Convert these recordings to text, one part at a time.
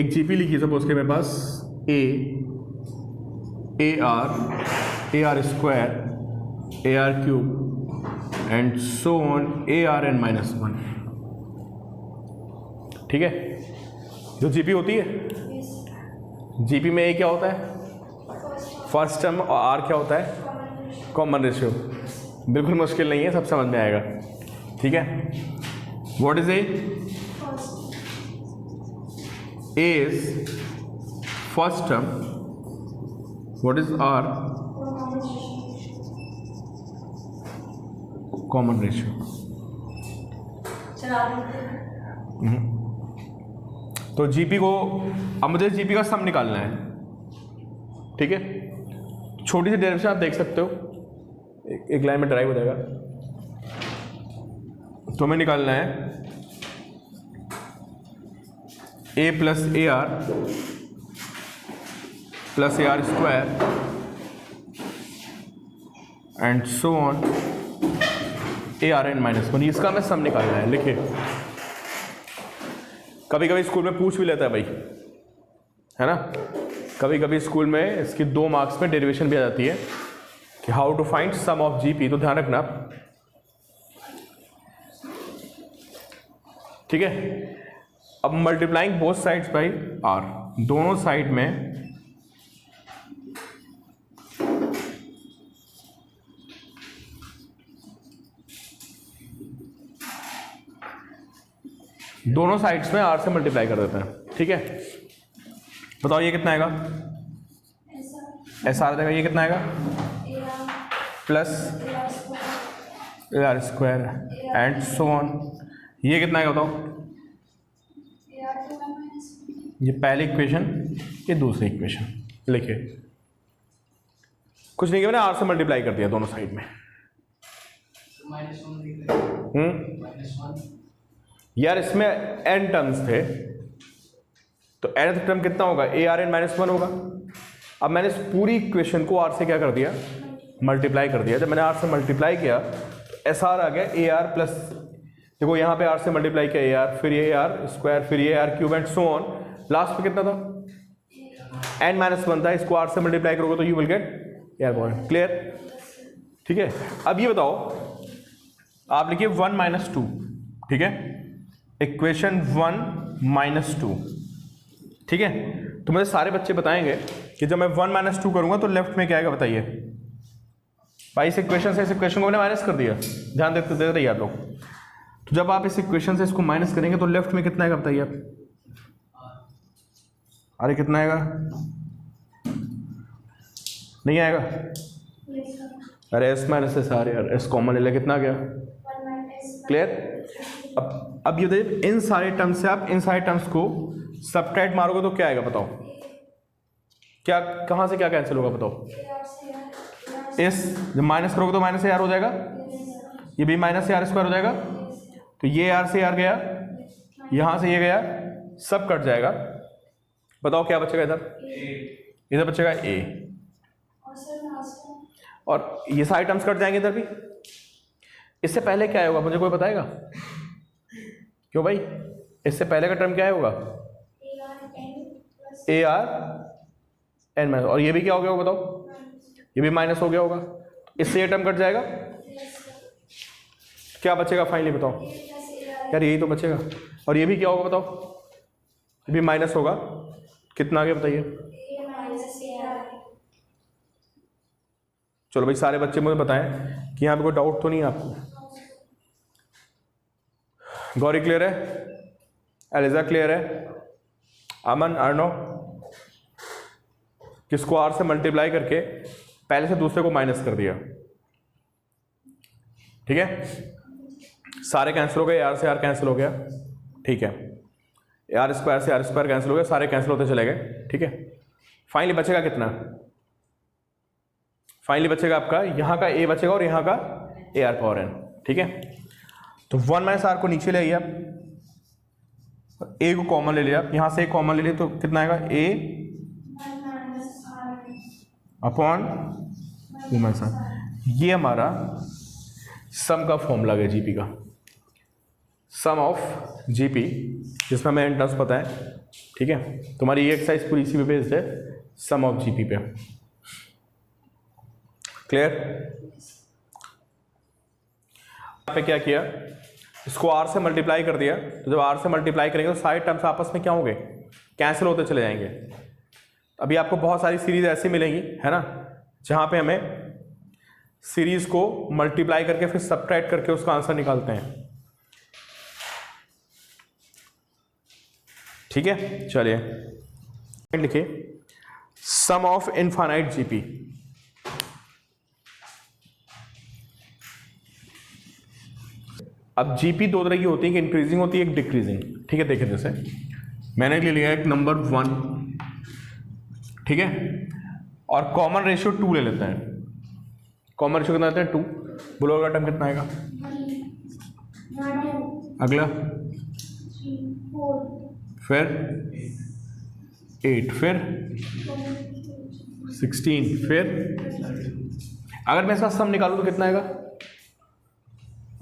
एक जीपी लिखी सपोज के मेरे पास a are square, a r cube and so on a are N minus one. ठीक है, जो जीपी होती है, जीपी में ए क्या होता है, फर्स्ट टर्म, और आर क्या होता है, कॉमन रेशियो। बिल्कुल मुश्किल नहीं है, सब समझ में आएगा। ठीक है, what is A is first term, what is R, common ratio. तो जीपी को, अब मुझे जीपी का सम निकालना है। ठीक है, छोटी सी डेरिवेशन आप देख सकते हो, एक लाइन में ड्राइव हो जाएगा। तो हमें निकालना है a plus a are square and so on a are N minus one. इसका हमें सम निकालना है। लिखिए, कभी कभी स्कूल में पूछ भी लेता है भाई, है ना, कभी कभी स्कूल में इसकी 2 मार्क्स में डेरिवेशन भी आ जाती है कि how to find sum of GP. तो ध्यान रखना। ठीक है, अब multiplying both sides by R, दोनों साइड में आर से मल्टीप्लाई कर देते हैं। ठीक है, बताओ ये कितना आएगा, ऐसा आ जाएगा। ये कितना आएगा, plus a are square and so on. ये कितना आएगा बताओ, ये पहली इक्वेशन, ये दूसरी इक्वेशन। लिखिए, कुछ नहीं किया, मैंने आर से मल्टीप्लाई कर दिया दोनों साइड में। यार इसमें n टर्म्स थे, तो nth टर्म कितना होगा, A are N minus one होगा। अब मैंने इस पूरी इक्वेशन को आर से क्या कर दिया, मल्टीप्लाई कर दिया। जब मैंने आर से मल्टीप्लाई किया तो एस आर आ गया ए आर प्लस, देखो यहाँ पे आर से मल्टीप्लाई किया ए आर, फिर ये आर स्क्वायर, फिर ये R cube and so on. Last में कितना था, n माइनस वन था। इसको आर से मल्टीप्लाई करोगे तो you will get A R point. Clear? ठीक है, अब ये बताओ, आप लिखिए 1 माइनस टू। ठीक है, इक्वेशन 1 माइनस टू। ठीक है, तो मुझे सारे बच्चे बताएंगे कि जब मैं 1 माइनस टू करूंगा तो लेफ्ट में क्या आएगा, बताइए भाई। इस इक्वेशन से इस इक्वेशन को मैंने माइनस कर दिया, ध्यान दे रहिए आप लोग। तो जब आप इस इक्वेशन से इसको माइनस करेंगे तो लेफ्ट में कितना आएगा, बताइए आप। अरे कितना आएगा, नहीं आएगा। अरे एस माइनस एस, आ रहे यार, एस कॉमन ले, कितना आ गया। क्लियर? अब ये देखिए, इन सारे टर्म्स से आप इन सारे टर्म्स को सबट्रैक्ट मारोगे तो क्या आएगा, बताओ। क्या, कहां से क्या कैंसिल होगा, बताओ। एस जब माइनस करोगे तो माइनस ए आर हो जाएगा, ये भी माइनस ए आर स्क्वायर हो जाएगा। तो ये आर से आर गया, यहां से ये गया, सब कट जाएगा। बताओ क्या बचेगा, इधर बचेगा ए, और ये सारे टर्म्स कट जाएंगे इधर भी। इससे पहले क्या होगा, मुझे कोई बताएगा? क्यों भाई, इससे पहले का टर्म क्या होगा, ए आर एन माइनस, और ये भी क्या हो गया होगा, बताओ। ये भी माइनस हो गया होगा, इससे ये टर्म कट जाएगा। क्या बचेगा फाइनली, बताओ यार, यही तो बचेगा। और ये भी क्या होगा, बताओ, ये भी माइनस होगा। कितना आ गया बताइए। चलो भाई, सारे बच्चे मुझे बताएं कि यहाँ पे कोई डाउट तो नहीं है आपको। गौरी क्लियर है, एलिजा क्लियर है, अमन, अर्नो, किसको आर से मल्टीप्लाई करके पहले से दूसरे को माइनस कर दिया। ठीक है, सारे कैंसिल हो गए, आर से आर कैंसिल हो गया। ठीक है, आर स्क्वायर से आर स्क्वायर कैंसिल हो गया, सारे कैंसिल होते चले गए। ठीक है, फाइनली बचेगा कितना, फाइनली बचेगा आपका यहाँ का ए बचेगा और यहाँ का ए आर पावर एन। ठीक है, तो 1 माइनस आर को नीचे ले आइए आप, ए को कॉमन ले लिया आप, यहाँ से कॉमन ले लिए तो कितना आएगा, ए अपॉन 2 माइनस आर। ये हमारा सम का फॉर्मूला है जीपी का, सम ऑफ जीपी, जिसमें हमें एन टर्म्स पता है। ठीक है, तुम्हारी ये एक्सरसाइज पूरी इसी पे बेस्ड है, सम ऑफ जीपी पे। क्लियर? यहाँ पे क्या किया, इसको आर से मल्टीप्लाई कर दिया, तो जब आर से मल्टीप्लाई करेंगे तो सारे टर्म्स आपस में क्या होंगे, कैंसिल होते चले जाएंगे। अभी आपको बहुत सारी सीरीज ऐसी मिलेंगी, है ना, जहाँ पे हमें सीरीज को मल्टीप्लाई करके फिर सब्ट्रैक्ट करके उसका आंसर निकालते हैं। ठीक है, चलिए लिखिए सम ऑफ इनफाइनाइट जीपी। अब जीपी दो तरह की होती है, एक इंक्रीजिंग होती है, एक डिक्रीजिंग। ठीक है, देखिए जैसे मैंने ले लिया एक नंबर 1, ठीक है, और कॉमन रेशियो 2 ले लेते हैं। कॉमन रेशियो कितना लेते हैं, 2। बोलो अगला टर्म कितना आएगा, अगला फिर 8, फिर 16, फिर अगर मैं इसका सम निकालूं तो कितना आएगा।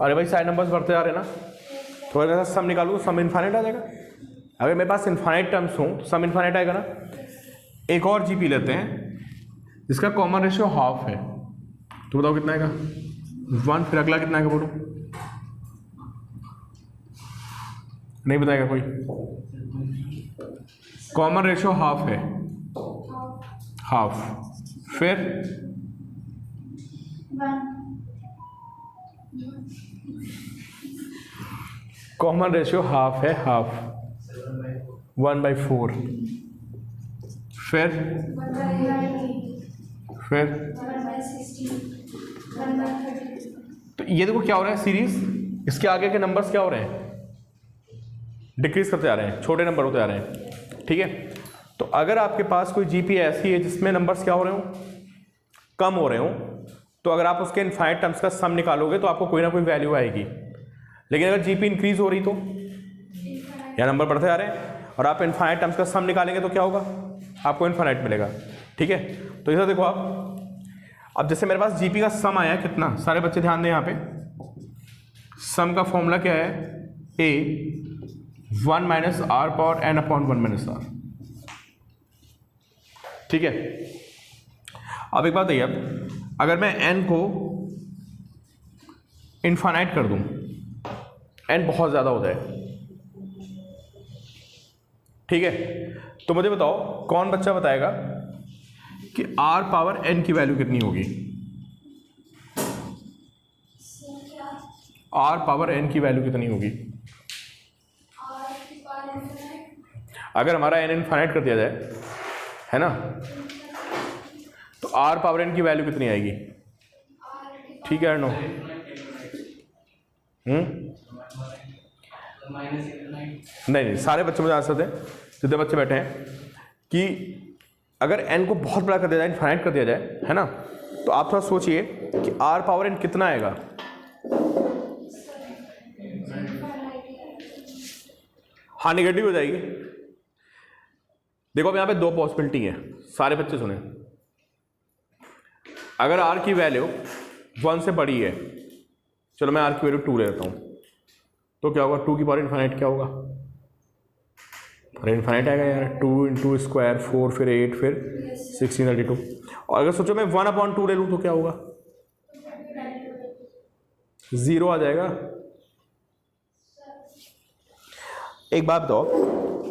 अरे भाई सारे नंबर्स बढ़ते जा रहे हैं ना, तो अगर मैं सम निकालूं तो सम इनफाइनाइट आ जाएगा। अगर मेरे पास इनफाइनाइट टर्म्स हों तो सम इनफाइनाइट आएगा ना। एक और जीपी लेते हैं जिसका कॉमन रेशियो हाफ है, तो बताओ कितना आएगा, 1। फिर अगला कितना आएगा, बोलो, नहीं बताएगा कोई। कॉमन रेशियो हाफ है, हाफ, फिर कॉमन रेशियो हाफ है, हाफ 1/4, फिर तो ये देखो क्या हो रहा है, सीरीज इसके आगे के नंबर्स क्या हो रहे हैं, डिक्रीज करते जा रहे हैं, छोटे नंबर होते जा रहे हैं। ठीक है, तो अगर आपके पास कोई जीपी ऐसी है जिसमें नंबर्स क्या हो रहे हो, कम हो रहे हो, तो अगर आप उसके इनफाइनाइट टर्म्स का सम निकालोगे तो आपको कोई ना कोई वैल्यू आएगी। लेकिन अगर जीपी इंक्रीज हो रही तो या नंबर बढ़ते जा रहे हैं और आप इनफाइनाइट टर्म्स का सम निकालेंगे तो क्या होगा, आपको इनफाइनाइट मिलेगा। ठीक है, तो इधर देखो आप, अब जैसे मेरे पास जीपी का सम आया कितना, सारे बच्चे ध्यान दें यहाँ पे, सम का फॉर्मूला क्या है, A 1 minus R power N upon 1 minus R. ठीक है, अब एक बात बताइए, अब अगर मैं एन को इनफाइनाइट कर दूं, एन बहुत ज़्यादा हो जाए, ठीक है, तो मुझे बताओ कौन बच्चा बताएगा कि आर पावर एन की वैल्यू कितनी होगी, आर पावर एन की वैल्यू कितनी होगी। अगर हमारा एन इनफाइनाइट कर दिया जाए, है ना, तो आर पावर एन की वैल्यू कितनी आएगी, ठीक है नो, नहीं, सारे बच्चे मुझे आंसर दें, जितने बच्चे बैठे हैं, कि अगर एन को बहुत बड़ा कर दिया जाए, इनफाइनाइट कर दिया जाए, है ना, तो आप थोड़ा सोचिए कि आर पावर एन कितना आएगा। हाँ, नेगेटिव हो जाएगी। देखो अब यहाँ पे दो पॉसिबिलिटी है, सारे बच्चे सुने। अगर आर की वैल्यू 1 से बड़ी है, चलो मैं आर की वैल्यू 2 ले लेता हूँ, तो क्या होगा, 2 की पावर इनफाइनाइट क्या होगा, अरे इनफाइनाइट आएगा यार, 2 इंटू स्क्वायर 4, फिर 8, फिर 16, 32। और अगर सोचो मैं 1/2 ले लूँ तो क्या होगा, 0 आ जाएगा। एक बात बताओ,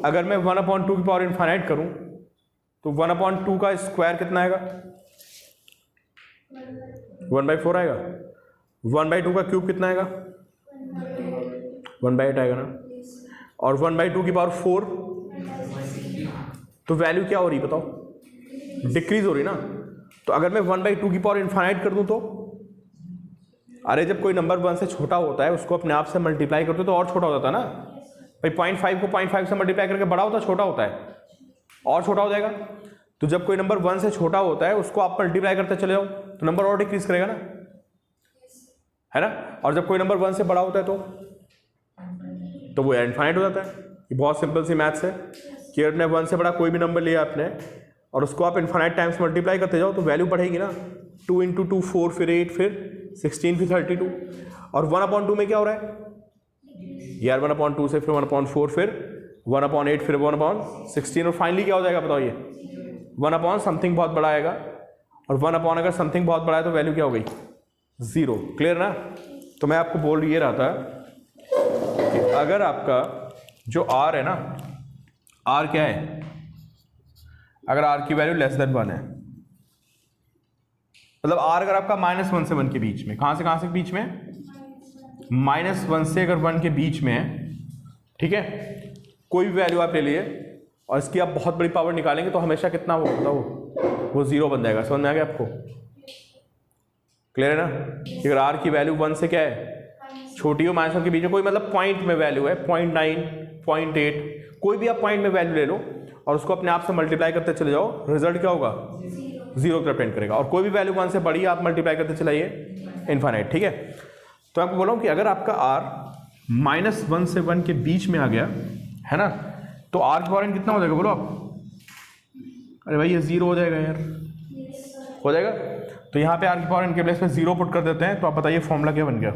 अगर मैं 1/2 की पावर इनफाइनाइट करूँ तो 1/2 का स्क्वायर कितना आएगा, 1/4 आएगा। 1/2 का क्यूब कितना आएगा, 1/8 आएगा ना। और 1/2 की पावर 4, तो वैल्यू क्या हो रही बताओ, डिक्रीज हो रही ना। तो अगर मैं 1/2 की पावर इनफाइनाइट कर दूं तो, अरे जब कोई नंबर 1 से छोटा होता है उसको अपने आप से मल्टीप्लाई करते तो और छोटा हो जाता है ना भाई, 0.5 को 0.5 से मल्टीप्लाई करके बड़ा होता, छोटा होता है, और छोटा हो जाएगा। तो जब कोई नंबर 1 से छोटा होता है उसको आप मल्टीप्लाई करते चले जाओ तो नंबर और डिक्रीज करेगा ना, है ना। और जब कोई नंबर 1 से बड़ा होता है तो वो इनफाइनाइट हो जाता है। ये बहुत सिंपल सी मैथ्स है कि आपने 1 से बड़ा कोई भी नंबर लिया आपने और उसको आप इनफाइनाइट टाइम्स मल्टीप्लाई करते जाओ तो वैल्यू बढ़ेगी ना। 2 इंटू 2 4, फिर 8, फिर 16, फिर 32। और 1/2 में क्या हो रहा है यार, 1/2 से फिर 1/4, फिर 1/8, फिर 1/16 और फाइनली क्या हो जाएगा बताओ ये 1/ समथिंग बहुत बड़ा आएगा, और 1/ अगर समथिंग बहुत बड़ा है तो वैल्यू क्या हो गई 0। क्लियर ना। तो मैं आपको बोल ये रहा था कि अगर आपका जो r है ना, r क्या है, अगर r की वैल्यू लेस देन 1 है, मतलब r अगर आपका -1 से 1 के बीच में, कहां से बीच में, -1 से अगर 1 के बीच में है, ठीक है, कोई भी वैल्यू आप ले लिए और इसकी आप बहुत बड़ी पावर निकालेंगे तो हमेशा कितना होगा वो 0 बन जाएगा। समझ में आ गया आपको? क्लियर है ना। अगर r की वैल्यू 1 से क्या है छोटी हो, -1 के बीच में, कोई मतलब पॉइंट में वैल्यू है 0.9, 0.8, कोई भी आप पॉइंट में वैल्यू ले लो और उसको अपने आप से मल्टीप्लाई करते चले जाओ, रिजल्ट क्या होगा 0 की डिपेंड करेगा। और कोई भी वैल्यू 1 से बड़ी आप मल्टीप्लाई करते चलाइए इनफाइनाइट। ठीक है, तो आपको बोला हूँ कि अगर आपका r -1 से 1 के बीच में आ गया है ना, तो r की पावर n कितना हो जाएगा बोलो आप? अरे भाई ये 0 हो जाएगा यार, हो जाएगा। तो यहाँ पे r की पावर n के प्लेस पे 0 पुट कर देते हैं। तो आप बताइए फॉर्मूला क्या बन गया,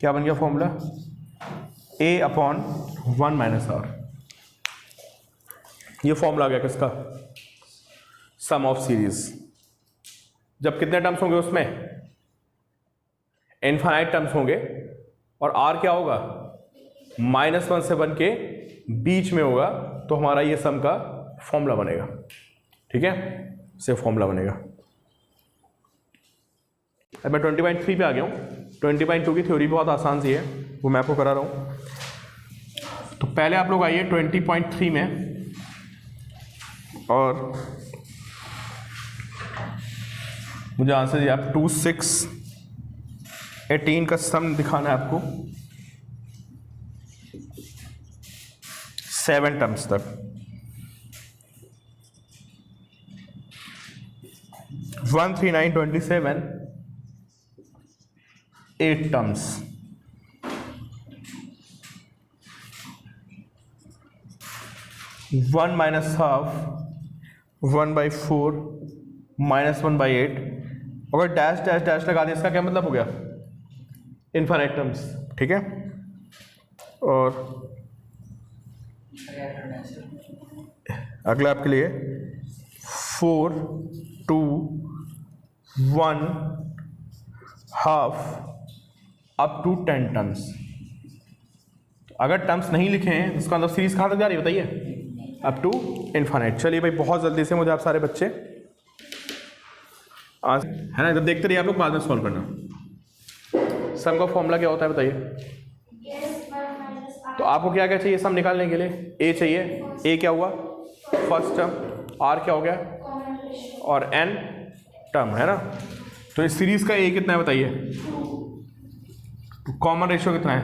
क्या बन गया फॉर्मूला? a/1 - r। ये फॉर्मूला आ गया किसका? सम ऑफ सीरीज। जब कितने टर्म्स होंगे उसमें? इनफाइनाइट टर्म्स होंगे, और r क्या होगा -1 से 1 के बीच में होगा, तो हमारा ये सम का फॉर्मूला बनेगा। ठीक है, से फॉर्मूला बनेगा। अब मैं 20.3 पे आ गया हूँ। 20.2 की थ्योरी बहुत आसान सी है, वो मैं आपको करा रहा हूँ। तो पहले आप लोग आइए 20.3 में, और मुझे आंसर दिया आप 2, 6, 18 का सम दिखाना है आपको 7 टर्म्स तक। 13927 8 टर्म्स। One minus half 1/4 -1/8। अगर डैश डैश डैश लगा दें, इसका क्या मतलब हो गया? Infinite terms. ठीक है, और अगला आपके लिए 4, 2, 1 हाफ अप टू 10 टर्म्स। अगर टर्म्स नहीं लिखे हैं इसका मतलब सीरीज कहाँ तक जा रही है बताइए? Up to infinite. चलिए भाई बहुत जल्दी से मुझे आप सारे बच्चे है ना, जब देखते रहिए आप लोग, बाद में सॉल्व करना। सम का फॉर्मूला क्या होता है बताइए? तो आपको क्या क्या चाहिए सम निकालने के लिए? a चाहिए। a क्या हुआ? First term. r क्या हो गया? और n टर्म है ना। तो इस सीरीज का a कितना है बताइए? कॉमन रेशियो कितना है?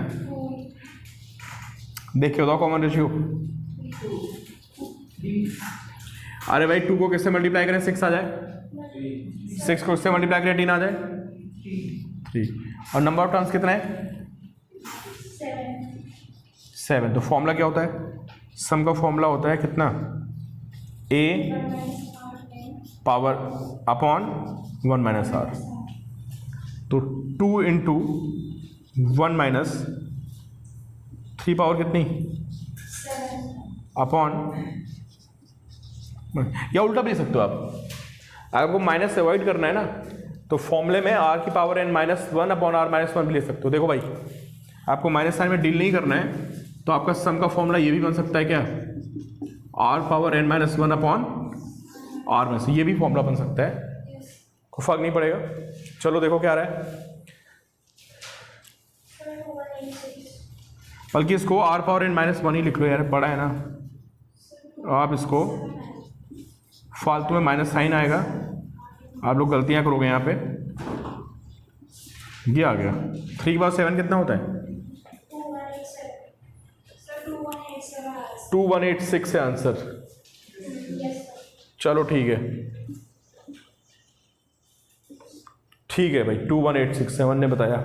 देखिए बताओ कॉमन रेशियो। अरे भाई 2 को किससे मल्टीप्लाई करें 6 आ जाए, 6 को इससे मल्टीप्लाई करें 18 आ जाए 3। और नंबर ऑफ टर्म्स कितना है? 7। तो फॉर्मूला क्या होता है? सम का फॉर्मूला होता है कितना? a power upon 1 - r। तो 2 × 1 - 3 पावर कितनी? अपॉन, या उल्टा भी ले सकते हो आप। अगर आपको माइनस से अवॉइड करना है ना, तो फॉर्मूले में r की पावर n -1 अपॉन r -1 भी ले सकते हो। देखो भाई आपको माइनस साइन में डील नहीं करना है, तो आपका सम का फॉर्मूला ये भी बन सकता है क्या? r power n -1 upon r में से, ये भी फॉर्मूला बन सकता है, कोई फर्क नहीं पड़ेगा। चलो देखो क्या आ रहा है। बल्कि इसको r पावर n -1 ही लिख लो यार, बड़ा है ना। आप इसको फालतू में माइनस साइन आएगा, आप लोग गलतियां करोगे यहाँ पे। ये आ गया 3 के बाद 7 कितना होता है? 2186 है आंसर। चलो ठीक है, ठीक है भाई 21867 ने बताया।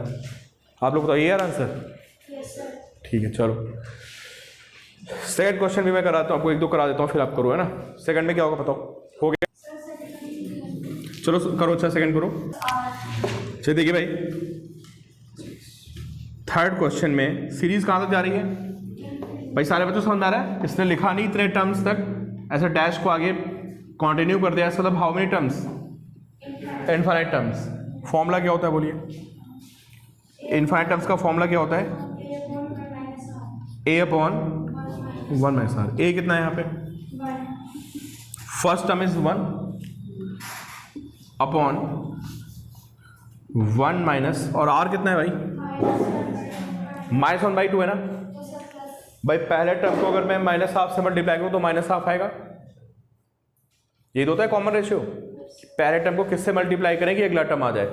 आप लोग बताइए यार आंसर। ठीक है, चलो सेकंड क्वेश्चन भी मैं कराता हूँ आपको, 1-2 करा देता हूँ फिर आप करो, है ना। सेकंड में क्या होगा बताओ? हो गया? चलो करो, अच्छा सेकंड करो। चलिए देखिए भाई थर्ड क्वेश्चन में सीरीज कहाँ तक जा रही है? भाई सारे बच्चों समझ आ रहा है? इसने लिखा नहीं इतने टर्म्स तक, ऐसे डैश को आगे कंटिन्यू कर दिया, ऐसा मतलब how many terms, infinite terms. Formula क्या होता है बोलिए, इनफाइनाइट टर्म्स का फॉर्मूला क्या होता है? a upon 1 minus R. a कितना है यहाँ पे? First term is 1 upon 1 minus, और r कितना है भाई? -1/2 है ना भाई। पहले टर्म को अगर मैं -हाफ से मल्टीप्लाई करूं तो -हाफ आएगा। ये तो होता है कॉमन रेशियो, पहले टर्म को किससे मल्टीप्लाई करें कि अगला टर्म आ जाए।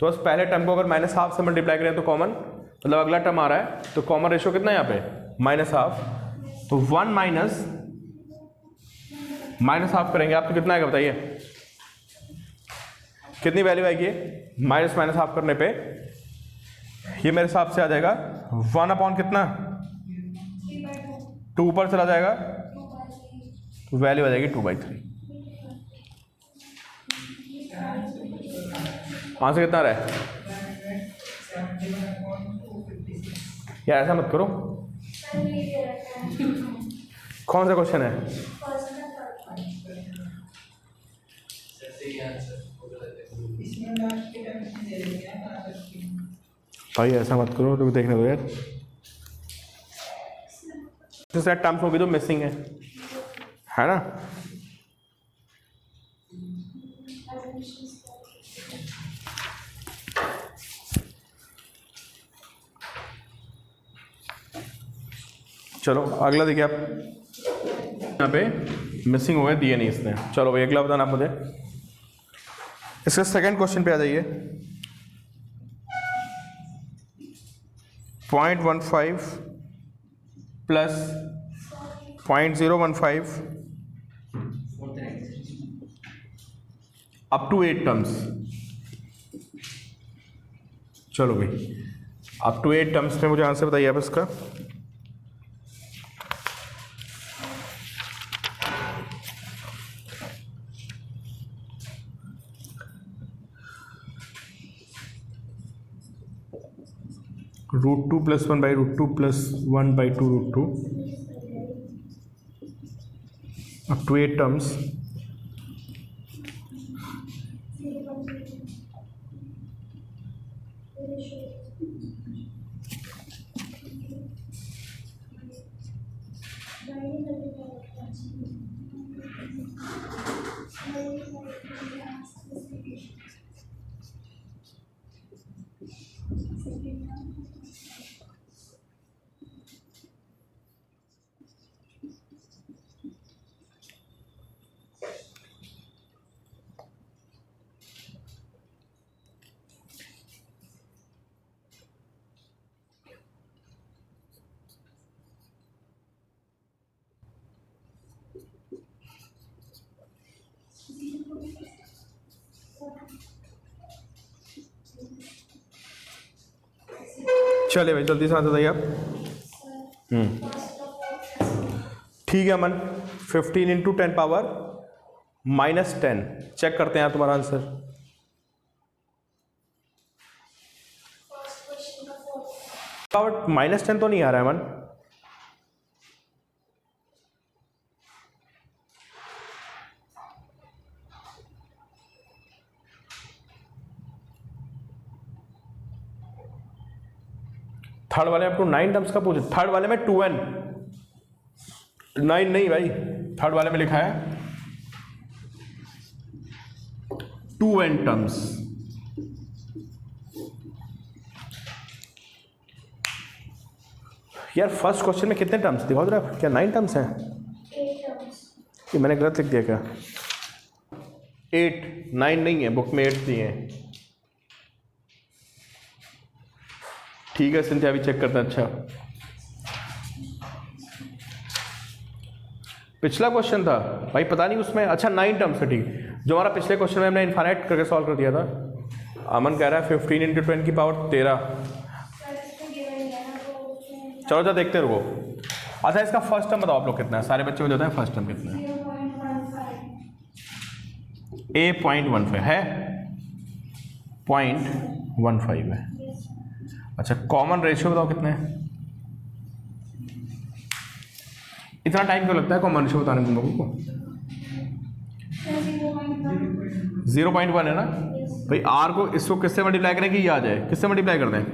तो बस पहले टर्म को अगर -हाफ से मल्टीप्लाई करें तो कॉमन, मतलब अगला टर्म आ रहा है, तो कॉमन रेशियो कितना है यहाँ पे? -हाफ। तो 1 माइनस हाफ करेंगे आप तो कितना आएगा बताइए, कितनी वैल्यू आएगी? माइनस हाफ करने पे ये मेरे हिसाब से आ जाएगा 1 अपॉन कितना, 2 ऊपर चला जाएगा, तो वैल्यू आ जाएगी 2/3। आंसर कितना रहा है यार? ऐसा मत करो। कौन सा क्वेश्चन है? भाई ऐसा मत करो, तो देखने दो यार। दूसरा टर्म्स होगी तो मिसिंग है ना? चलो अगला देखिए आप, यहाँ पे मिसिंग हो गया, दिए नहीं इसने। चलो भाई अगला बताना आप मुझे। इसके सेकंड क्वेश्चन पे आ जाइए। 0.15 प्लस 0.015 अप टू 8 टर्म्स। चलो भाई अप टू 8 टर्म्स में मुझे आंसर बताइए आप इसका। √2 + 1/√2 + 1/2√2 up to 8 terms. चले भाई जल्दी से आंसर बताइए आप। ठीक है अमन, 15 × 10 पावर -10। चेक करते हैं आप तुम्हारा आंसर। पावर -10 तो नहीं आ रहा है अमन। थर्ड वाले में 9 टर्म्स का पूछे, थर्ड वाले में 2n 9 नहीं भाई, थर्ड वाले में लिखा है 2n टर्म्स। यार फर्स्ट क्वेश्चन में कितने टर्म्स दिखाओ जरा, क्या 9 टर्म्स हैं? ये मैंने गलत लिख दिया क्या? 8, 9 नहीं है, बुक में 8 दिए हैं। ठीक है सिंथिया भी चेक करते हैं। अच्छा पिछला क्वेश्चन था भाई, पता नहीं उसमें, अच्छा 9 टर्म्स है। ठीक, जो हमारा पिछले क्वेश्चन में हमने इनफाइनाइट करके सॉल्व कर दिया था। अमन कह रहा है 15 × 10 की पावर 13। चलो जा देखते रहो। अच्छा इसका फर्स्ट टर्म बताओ आप लोग कितना है, सारे बच्चे मुझे बताएं फर्स्ट टर्म कितना है। A.15 है, 0.15 है। अच्छा कॉमन रेशियो बताओ कितने हैं? इतना टाइम क्यों लगता है कॉमन रेशियो बताने तुम लोगों को? 0.1 है ना भाई। आर को इसको किससे मल्टीप्लाई करें कि ये आ जाए? किससे मल्टीप्लाई कर दें?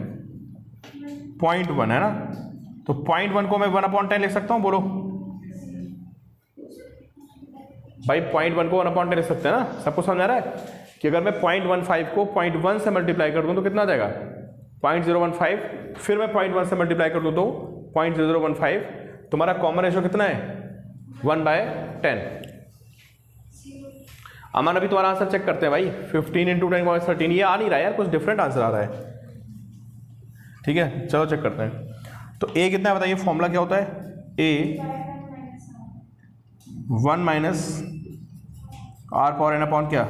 0.1 है ना, तो 0.1 को मैं 1/10 लिख सकता हूँ, बोलो भाई। 0.1 को 1/10 लिख सकते हैं ना, सबको समझ आ रहा है कि अगर मैं 0.15 को 0.1 से मल्टीप्लाई कर दूं तो कितना आ जाएगा? 0.015, फिर मैं 0.1 से मल्टीप्लाई कर दूं तो 0.0015। तुम्हारा कॉमन रेशियो कितना है? 1/10। अमन अभी तुम्हारा आंसर चेक करते हैं भाई। 15 × 10⁻13 ये आ नहीं रहा है यार, कुछ डिफरेंट आंसर आ रहा है। ठीक है चलो चेक करते हैं। तो ए कितना है बताइए? फॉर्मूला क्या होता है? A 1 minus R power N upon क्या?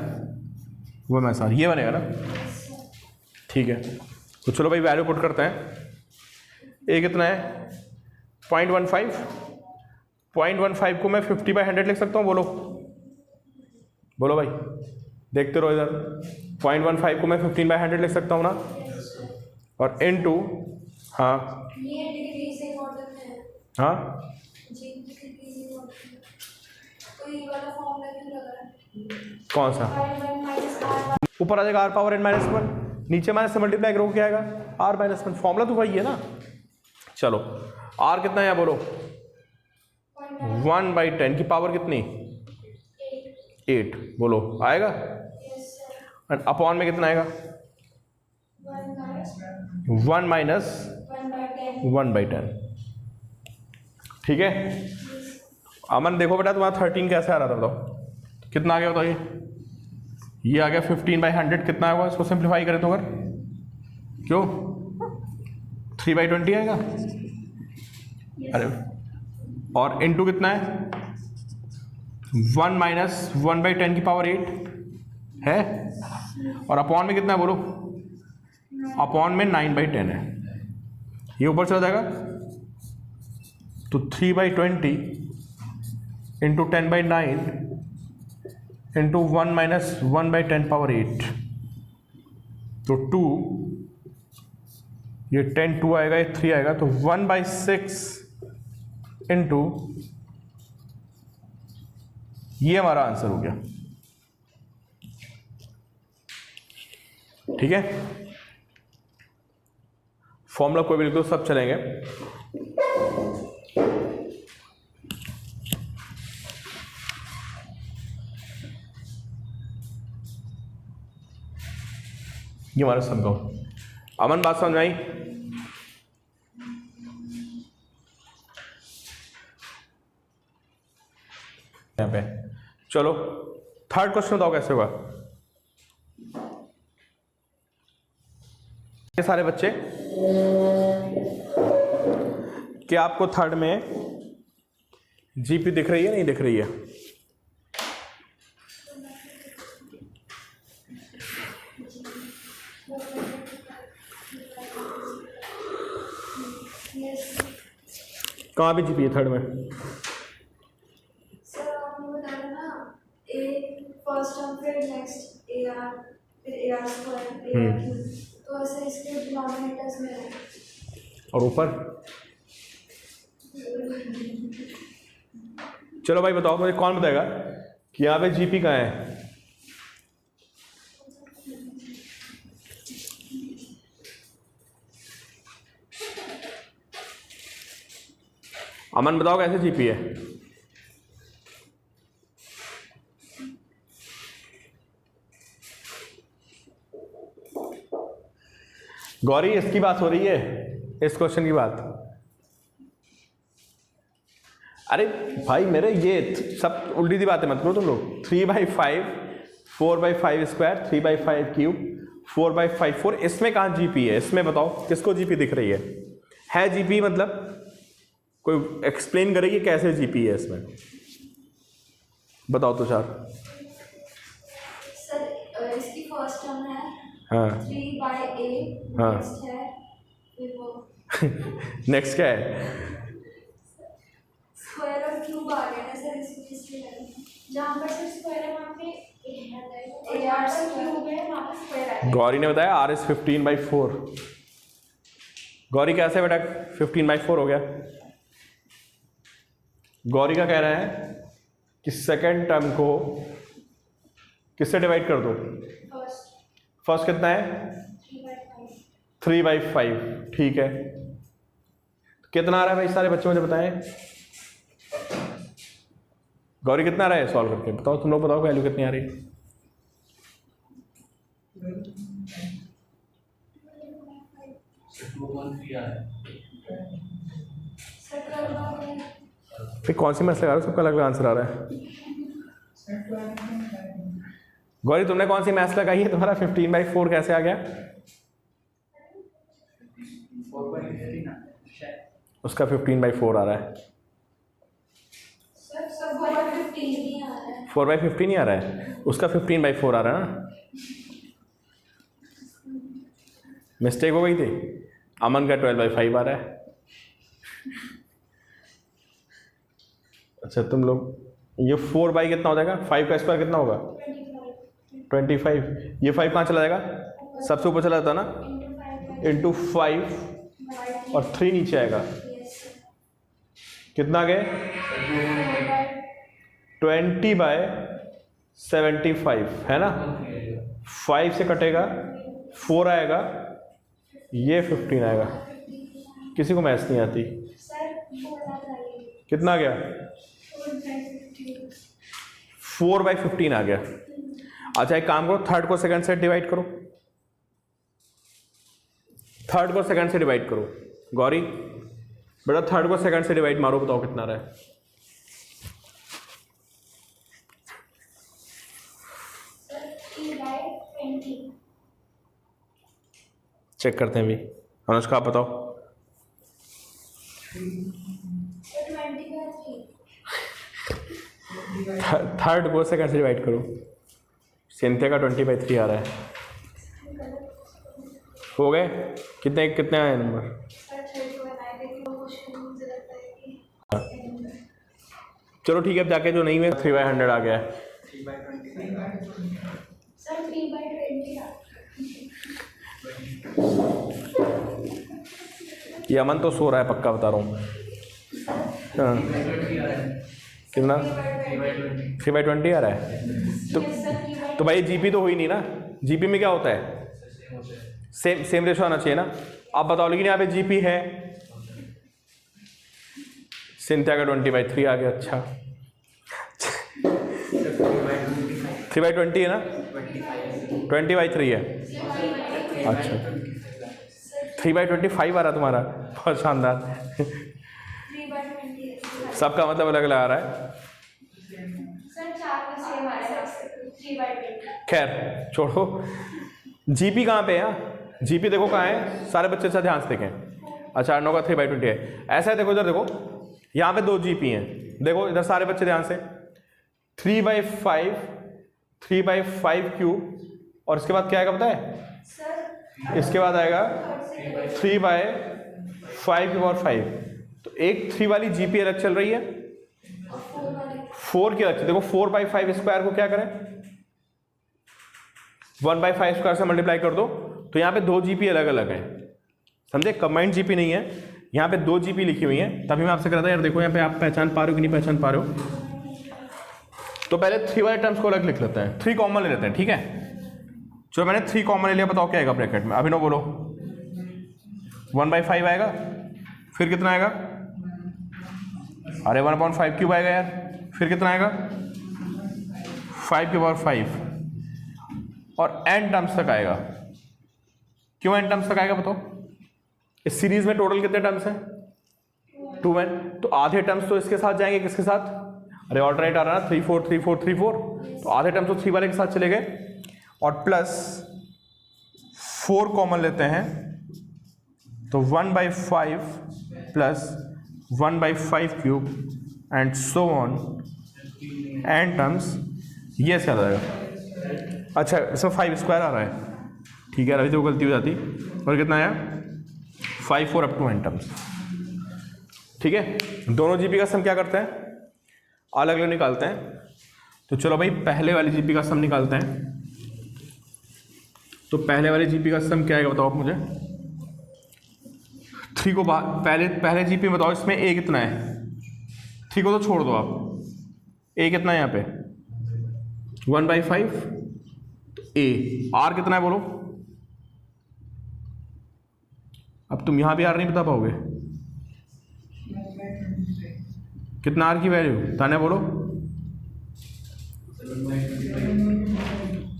1/r, ये बनेगा ना? ठीक है तो चलो भाई वैल्यू पुट करते हैं। ए कितना है? 0.15। 0.15 को मैं 50/100 लिख सकता हूँ, बोलो बोलो भाई, देखते रहो इधर। 0.15 को मैं 15/100 लिख सकता हूँ ना, और इनटू हाँ हाँ कौन सा? ऊपर आ जाएगा आर पावर n-1, नीचे माइनस से मल्टीप्लाई करोगे क्या आएगा? r-1। फॉर्मूला तो वही है ना। चलो r कितना है बोलो? 1/10 की पावर कितनी? 8, बोलो आएगा? अपॉन में कितना आएगा? 1 माइनस 1/10। ठीक है अमन देखो बेटा तुम्हारा 13 कैसे आ रहा था बताओ? कितना आ गया बताइए? ये आ गया 15/100। कितना होगा इसको सिंप्लीफाई करें तो? अगर क्यों 3/20 आएगा? अरे और इनटू कितना है? 1 माइनस 1/10 की पावर 8 है, और अपॉन में कितना है बोलो? अपॉन में 9/10 है। ये ऊपर चला जाएगा तो 3/20 इंटू 10/9 इंटू 1 माइनस 1/10 पावर 8, तो 2, ये 10 2 आएगा, ये 3 आएगा, तो 1/6 इंटू, ये हमारा आंसर हो गया। ठीक है फॉर्मूला कोई भी लिख दो, सब चलेंगे। ये हमारा समझाओ। अमन बात समझ आई? यहाँ पे चलो थर्ड क्वेश्चन बताओ कैसे होगा? ये सारे बच्चे, क्या आपको थर्ड में जीपी दिख रही है? नहीं दिख रही है? कहाँ पे जीपी है थर्ड में? सर आपने बताया ना ए फर्स्ट टर्म फिर नेक्स्ट ए आर फिर A R square a r cube, तो ऐसे इसके डिनोमिनेटर्स में है। और ऊपर? चलो भाई बताओ मुझे, कौन बताएगा कि यहाँ पे जीपी कहाँ है? अमन बताओ कैसे जीपी है? गौरी इसकी बात हो रही है, इस क्वेश्चन की बात। अरे भाई मेरे ये सब उल्टी सी बातें मत करो तुम लोग। 3/5 4/5 स्क्वायर 3/5 क्यूब 4/5 4, इसमें कहाँ जीपी है? इसमें बताओ किसको जीपी दिख रही है जीपी? मतलब कोई एक्सप्लेन करेगी कैसे जीपी है इसमें? बताओ तुषार। सर इसकी फर्स्ट टर्म है हाँ 3/a, हाँ। नेक्स्ट है फिर वो नेक्स्ट क्या है? स्क्वायर और क्यूब आ गया ना सर, इसलिए जहाँ पर सर स्क्वायर है वहाँ पे ए आर क्यूब है, वहाँ पे स्क्वायर है। गौरी ने बताया R is 15/4। गौरी कैसे बेटा 15/4 हो गया? गौरी का कह रहा है कि सेकेंड टर्म को किससे डिवाइड कर दो? फर्स्ट कितना है? 3/5। ठीक है, कितना आ रहा है भाई? सारे बच्चे मुझे बताएं। गौरी कितना आ रहा है सॉल्व करके? बताओ, तुम लोग बताओ वैल्यू कितनी आ रही है? फिर कौन सी मैथ्स लगा रहे हो? सबका अलग अलग आंसर आ रहा है। गौरी तुमने कौन सी मैथ्स लगाई है? तुम्हारा 15/4 कैसे आ गया? उसका 15/4 आ रहा है। 4/15 नहीं आ रहा है, उसका 15/4 आ रहा है ना। मिस्टेक हो गई थी। अमन का 12/5 आ रहा है। अच्छा तुम लोग, ये 4 कितना हो जाएगा? 5 का स्क्वायर कितना होगा? 25। ये 5 कहाँ चला जाएगा? सबसे ऊपर चला जाता ना, इंटू 5 और 3 नीचे आएगा। कितना आ गया? 20/75 है ना। 5 से कटेगा, 4 आएगा, ये 15 आएगा। किसी को मैथ्स नहीं आती? कितना आ गया? 4/15 आ गया। अच्छा एक काम करो, थर्ड को सेकंड से डिवाइड करो। थर्ड को सेकंड से डिवाइड करो। गौरी बेटा थर्ड को सेकंड से डिवाइड मारो, बताओ कितना आ रहा है? चेक करते हैं भी। अनुष्का आप बताओ। थर्ड को सेकंड से डिवाइड करो। सिंथिया का 20/3 आ रहा है। हो गए? कितने कितने आए नंबर? चलो ठीक है, अब जाके जो नहीं हुए 3/100 आ गया है। ये अमन तो सो रहा है पक्का, बता रहा हूँ। हाँ कितना? 3/20 आ रहा है। तो भाई जीपी तो हुई नहीं ना। जीपी में क्या होता है? सेम रेशो आना चाहिए ना। आप बताओ, लेकिन यहाँ पे जीपी है। सिंथिया का 20/3 आ गया। अच्छा 3/20 है ना, 20/3 है। अच्छा 3/25 आ रहा तुम्हारा, बहुत शानदार। सबका मतलब अलग अलग आ रहा है। खैर छोड़ो, जीपी कहाँ पे है? जीपी देखो कहाँ है, सारे बच्चे अच्छा ध्यान से देखें। अच्छा 9 का 3/20 है। ऐसा है, देखो इधर देखो, यहाँ पे 2 जीपी हैं। देखो इधर सारे बच्चे ध्यान से, 3/5 3/5³ और इसके बाद क्या आएगा पता है? इसके बाद आएगा 3/5⁵। तो एक 3 वाली जीपी अलग चल रही है, 4 की अलग। देखो 4/5² को क्या करें? 1/5² से मल्टीप्लाई कर दो, तो यहाँ पे 2 जीपी अलग अलग है, समझे? कंबाइंड जीपी नहीं है, यहाँ पे 2 जीपी लिखी हुई है। तभी मैं आपसे कह रहा था यार देखो यहाँ पे आप पहचान पा रहे हो कि नहीं पहचान पा रहे हो। तो पहले 3 वाले टर्म्स को अलग लिख लेते हैं, 3 कॉमन ले लेते हैं, ठीक है? चलो मैंने 3 कॉमन ले लिया, बताओ क्या आएगा ब्रैकेट में? अभिनव बोलो। 1/5 आएगा, फिर कितना आएगा? अरे 1/5³ आएगा यार, फिर कितना आएगा? 5⁵ और n टर्म्स तक आएगा। क्यों n टर्म्स तक आएगा बताओ? इस सीरीज में टोटल कितने टर्म्स हैं? 2n। तो आधे टर्म्स तो इसके साथ जाएंगे, किसके साथ? अरे ऑल्टरनेट आ रहा है ना, 3 4 3 4 3 4। तो आधे टर्म्स तो 3 वाले के साथ चले गए, और प्लस 4 कॉमन लेते हैं, तो 1/5 plus 1/5³ and so on n terms. ये क्या आ जाएगा? अच्छा इसमें 5² आ रहा है, ठीक है, अभी तो गलती हो जाती। और कितना आया? 5 4 अप टू n टर्म्स, ठीक है। दोनों जीपी का सम क्या करते हैं? अलग अलग निकालते हैं। तो चलो भाई पहले वाली जीपी का सम निकालते हैं। तो पहले वाली जीपी का सम क्या आएगा बताओ आप मुझे? 3 को पहले जीपी में बताओ, इसमें a कितना है? 3 को तो छोड़ दो आप, ए कितना है यहाँ पे 1/5, तो ए आर कितना है बोलो। अब तुम यहाँ भी आर नहीं बता पाओगे, कितना आर की वैल्यू ताने बोलो।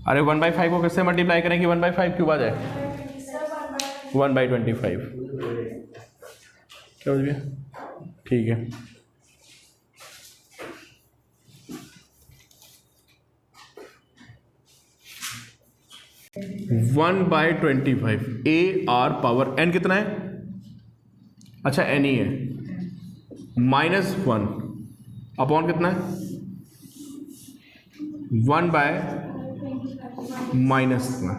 अरे 1/5 को किससे मल्टीप्लाई करें कि 1/5 क्यूब आ जाए, 1/25। क्या हो गया, ठीक है। One by 25 A R power N कितना है, अच्छा एन ही है, -1 अपॉन कितना है 1/-1,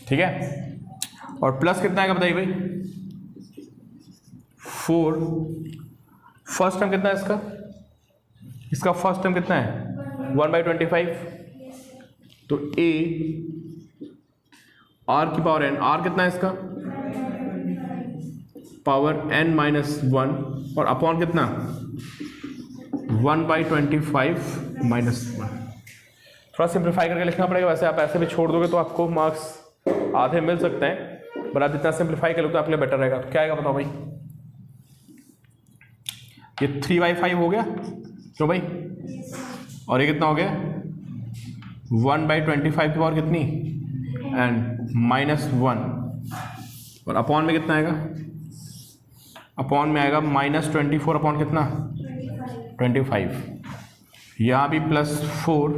ठीक है। और प्लस कितना आएगा बताइए भाई 4, फर्स्ट टर्म कितना है इसका फर्स्ट टर्म कितना है 1/25, तो ए आर की पावर एन, आर कितना है इसका पावर n-1 और अपॉन कितना 1/25 -1। थोड़ा सिंप्लीफाई करके लिखना पड़ेगा, वैसे आप ऐसे भी छोड़ दोगे तो आपको मार्क्स आधे मिल सकते हैं, पर आप जितना सिंप्लीफाई कर लो तो आपके लिए बेटर रहेगा। तो क्या आएगा बताओ भाई, ये 3/5 हो गया क्यों भाई, और ये कितना हो गया 1/25 की पावर कितनी एंड -1, और अपॉन में कितना आएगा, अपॉन में आएगा -24 अपॉन कितना 25, यहाँ भी +4।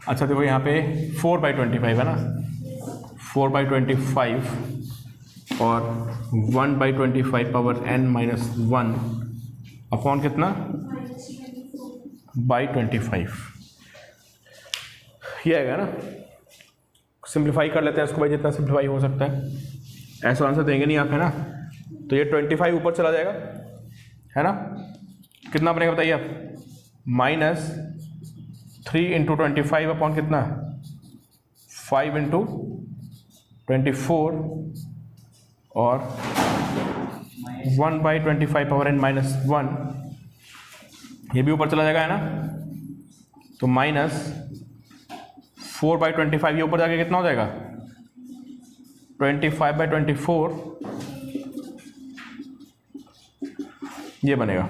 अच्छा देखो यहाँ पे 4/25 है ना, 4/25 और 1/25 पावर n-1 अपॉन कितना /25, ये आएगा ना। सिंप्लीफाई कर लेते हैं इसको भाई, जितना सिंप्लीफाई हो सकता है, ऐसा आंसर देंगे नहीं आप, है ना। तो ये 25 ऊपर चला जाएगा, है ना, कितना बनेगा बताइए आप, -3 × 25 अपॉन कितना 5 × 24 और 1/25 पावर n-1, ये भी ऊपर चला जाएगा, है ना। तो -4/25 ये ऊपर जाके कितना हो जाएगा 25/24, ये बनेगा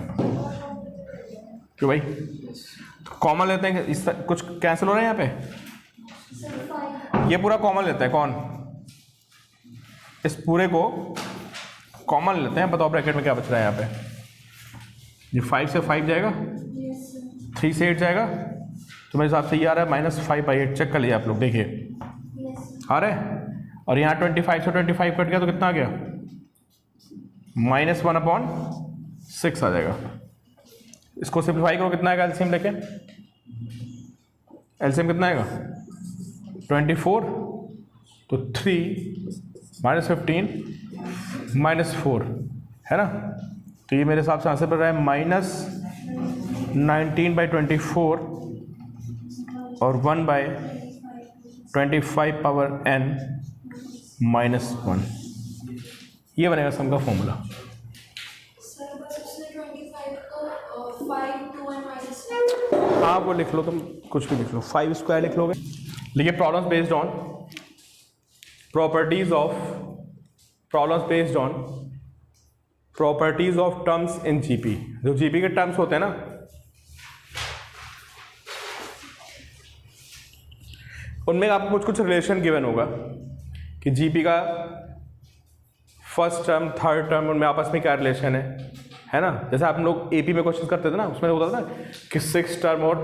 क्यों भाई, तो कॉमन लेते हैं, इस कुछ कैंसिल हो रहा है यहाँ पे, ये पूरा कॉमन लेता है कौन, इस पूरे को कॉमन लेते हैं, बताओ ब्रैकेट में क्या बच रहा है यहाँ पे, ये 5 से 5 जाएगा, 3 से 8 जाएगा, तो मेरे हिसाब से ये आ रहा है -5/8, चेक कर लीजिए आप लोग, देखिए आ रहा है, और यहाँ 25 से 25 कट गया तो कितना आ गया -1/6 आ जाएगा। इसको सिंप्लीफाई करो, कितना आएगा एलसीएम लेके, एलसीएम कितना आएगा 24, तो 3 -15 -4 है ना, तो ये मेरे हिसाब से आंसर पड़ रहा है -19/24 और 1/25 पावर n-1, ये बनेगा सम का फॉर्मूला। हाँ वो लिख लो तुम, कुछ भी लिख लो, 5² लिख लोगे। लिखिए problems based on properties of terms in GP. जो जीपी के टर्म्स होते हैं ना, उनमें आपको कुछ रिलेशन गिवन होगा कि जीपी का फर्स्ट टर्म थर्ड टर्म उनमें आपस में क्या रिलेशन है ना। जैसे आप लोग एपी में क्वेश्चन करते थे ना, उसमें होता था कि 6 टर्म और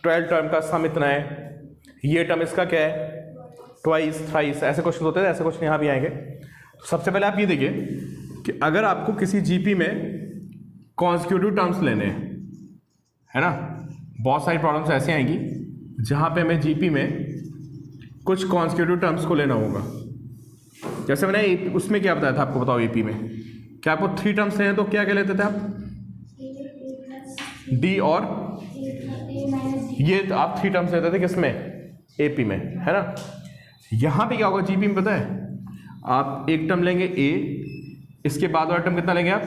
12 टर्म का सम इतना है, ये टर्म इसका क्या है ट्वाइस थ्राइस, ऐसे क्वेश्चन होते थे, ऐसे क्वेश्चन यहाँ भी आएंगे। तो सबसे पहले आप ये देखिए कि अगर आपको किसी जीपी में कॉन्सिक्यूटिव टर्म्स लेने हैं, है ना, बहुत सारी प्रॉब्लम्स ऐसी आएंगी जहाँ पे हमें जीपी में कुछ कॉन्सिक्यूटिव टर्म्स को लेना होगा। जैसे मैंने उसमें क्या बताया था आपको, बताओ एपी में क्या आपको 3 टर्म्स लेने हैं तो क्या क्या लेते थे आप, डी और ये आप 3 टर्म्स लेते थे किसमें एपी में, है ना। यहाँ पे क्या होगा जीपी में पता है, आप एक टर्म लेंगे ए, इसके बाद वाला टर्म कितना लेंगे आप,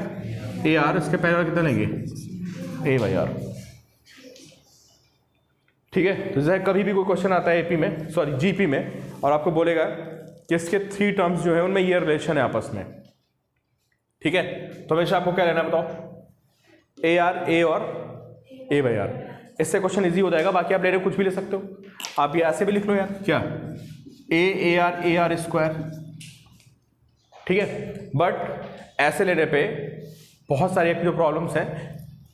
ए आर, इसके पहले वाला कितना लेंगे, ए बाई आर। ठीक है, तो जैसे कभी भी कोई क्वेश्चन आता है एपी में, सॉरी जीपी में, और आपको बोलेगा कि इसके 3 टर्म्स जो है उनमें ये रिलेशन है आपस में, ठीक है, तो हमेशा आपको क्या लेना बताओ, ए आर, ए और ए बाई आर। इससे क्वेश्चन इजी हो जाएगा। बाकी आप ले रहे कुछ भी ले सकते हो, आप ये ऐसे भी लिख लो यार, क्या ए आर स्क्वायर, ठीक है। बट ऐसे लेने पे बहुत सारी जो प्रॉब्लम्स हैं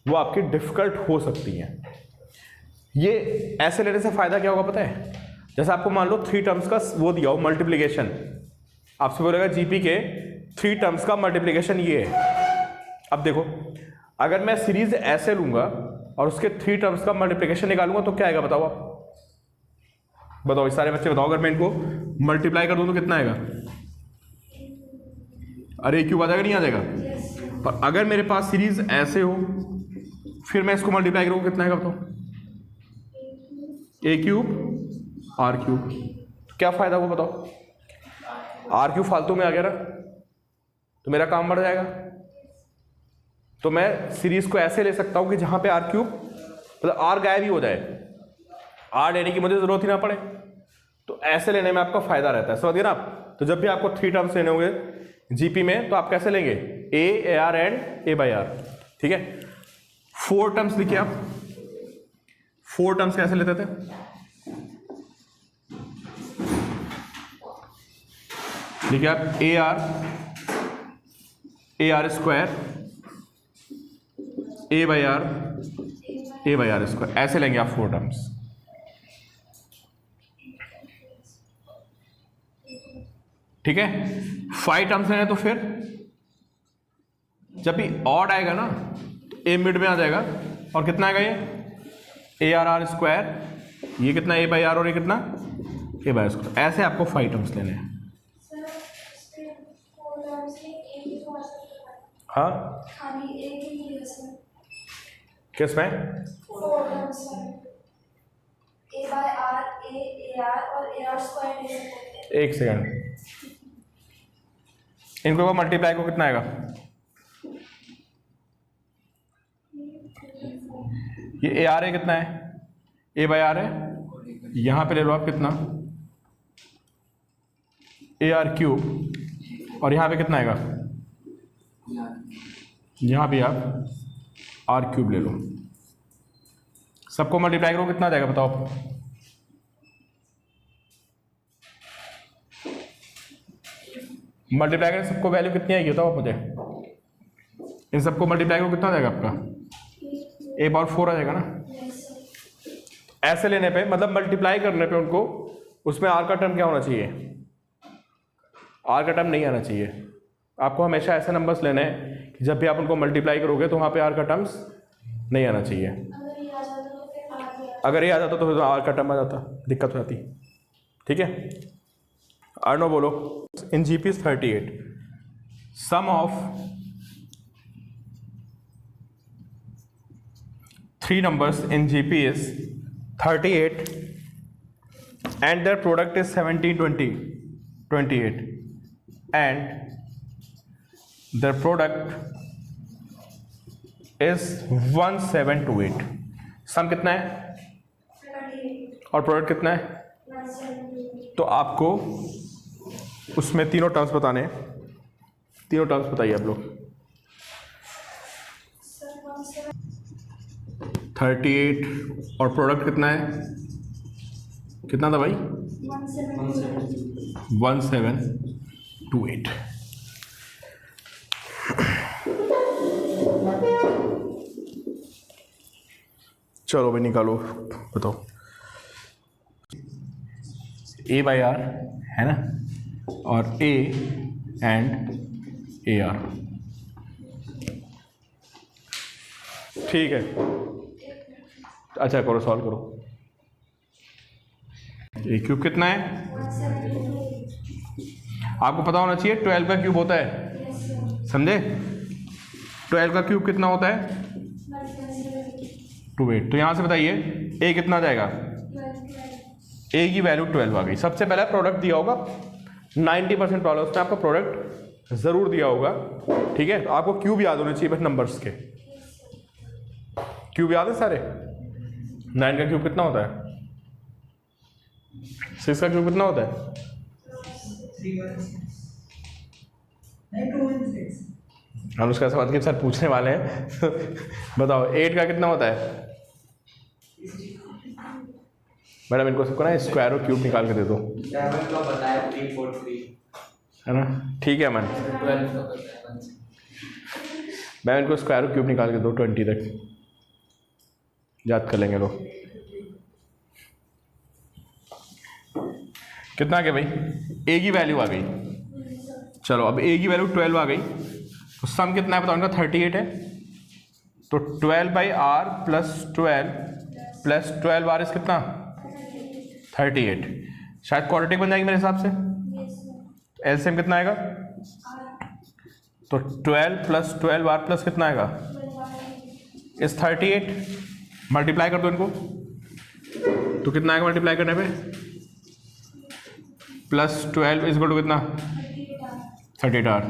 वो आपकी डिफिकल्ट हो सकती हैं। ये ऐसे लेने से फायदा क्या होगा पता है, जैसे आपको मान लो 3 टर्म्स का वो दिया हो मल्टीप्लिकेशन, आपसे बोलेगा जीपी के 3 टर्म्स का मल्टीप्लिकेशन ये है। अब देखो, अगर मैं सीरीज ऐसे लूंगा और उसके 3 टर्म्स का मल्टीप्लिकेशन निकालूंगा तो क्या आएगा बताओ आप, बताओ इस सारे बच्चे बताओ, अगर मैं इनको मल्टीप्लाई कर दूं तो कितना आएगा, अरे क्यूब आ जाएगा, नहीं आ जाएगा। पर अगर मेरे पास सीरीज ऐसे हो फिर मैं इसको मल्टीप्लाई करूंगा कितना आएगा बताओ, ए क्यूब आर क्यूब। तो क्या फायदा हुआ बताओ, आर क्यूब फालतू में आ गया ना, तो मेरा काम बढ़ जाएगा। तो मैं सीरीज को ऐसे ले सकता हूं कि जहां पे आर क्यूब मतलब आर गायब ही हो जाए, आर लेने की मुझे जरूरत ही ना पड़े। तो ऐसे लेने में आपका फायदा रहता है, समझ गए ना आप। तो जब भी आपको 3 टर्म्स लेने होंगे जीपी में तो आप कैसे लेंगे, A R and A by R, ठीक है। 4 टर्म्स लिखिए आप, 4 टर्म्स कैसे लेते थे, लिखिए आप A are square, A by R square, ऐसे लेंगे आप 4 टर्म्स। ठीक है, 5 टर्म्स लेने तो फिर जब भी ऑड आएगा ना तो ए मिड में आ जाएगा, और कितना आएगा ये ए आर स्क्वायर, ये कितना ए बाई आर और ये कितना ए बाई स्क्वायर। ऐसे आपको 5 टर्म्स लेने हैं। हाँ किस में, एक सेकंड, इनको मल्टीप्लाई को कितना आएगा, ये ए आर ए कितना है, ए बाई आर है, यहां पे ले लो आप कितना ए आर क्यूब, और यहां पे कितना आएगा, यहां भी आप आर क्यूब ले लो। सबको मल्टीप्लाई करो कितना आ जाएगा बताओ आप, मल्टीप्लाई करें सबको वैल्यू कितनी आएगी बताओ आप मुझे, इन सबको मल्टीप्लाई करो कितना आ जाएगा आपका, ए पावर 4 आ जाएगा ना। ऐसे लेने पे मतलब मल्टीप्लाई करने पे उनको उसमें आर का टर्म क्या होना चाहिए, आर का टर्म नहीं आना चाहिए। आपको हमेशा ऐसे नंबर्स लेने हैं कि जब भी आप उनको मल्टीप्लाई करोगे तो वहाँ पे आर का टर्म्स नहीं आना चाहिए। अगर ये आ जाता तो आर का टर्म आ जाता, दिक्कत हो जाती। ठीक है, अर्नो बोलो, in GP 38 sum of 3 numbers in GP is 38 and their product is 17, 20, 28 and their product is 1728। सम कितना है और प्रोडक्ट कितना है, तो आपको उसमें तीनों टर्म्स बताने हैं। तीनों टर्म्स बताइए आप लोग। 38 और प्रोडक्ट कितना है, कितना था भाई, 1728। चलो भाई निकालो, बताओ। ए बाई आर है ना, और ए एंड ए आर, ठीक है। अच्छा करो, सॉल्व करो। ए क्यूब कितना है, आपको पता होना चाहिए 12 का क्यूब होता है, समझे। 12 का क्यूब कितना होता है 28। तो यहां से बताइए ए कितना जाएगा, ए की वैल्यू 12 आ गई। सबसे पहले प्रोडक्ट दिया होगा, 90% प्रॉब्लम्स में आपका प्रोडक्ट ज़रूर दिया होगा, ठीक है। तो आपको क्यूब याद होने चाहिए बस नंबर्स के। क्यूब याद है सारे? 9 का क्यूब कितना होता है? 6 का क्यूब कितना होता है? 216। हम उसका सवाल के सर पूछने वाले हैं। बताओ 8 का कितना होता है? मैडम इनको सबको ना स्क्वायर और क्यूब निकाल के दे दो, 7 का बताया 343 है ना? ठीक है मैम, 12 का बताया 1। मैम इनको स्क्वायर और क्यूब निकाल के दो 20 तक, याद कर लेंगे लोग। कितना आ गया भाई? ए की वैल्यू आ गई। चलो अब ए की वैल्यू 12 आ गई, तो सम कितना है बताओ इनका? 38 है। तो 12/r प्लस 12 आर इस कितना? 38। शायद क्वाड्रेटिक बन जाएगी मेरे हिसाब से। एलसीएम कितना आएगा? तो 12 प्लस 12 आर प्लस कितना आएगा? इस 38। मल्टीप्लाई कर दो इनको, तो कितना आएगा मल्टीप्लाई करने पे? प्लस 12 इज इक्वल टू कितना? 38 आर।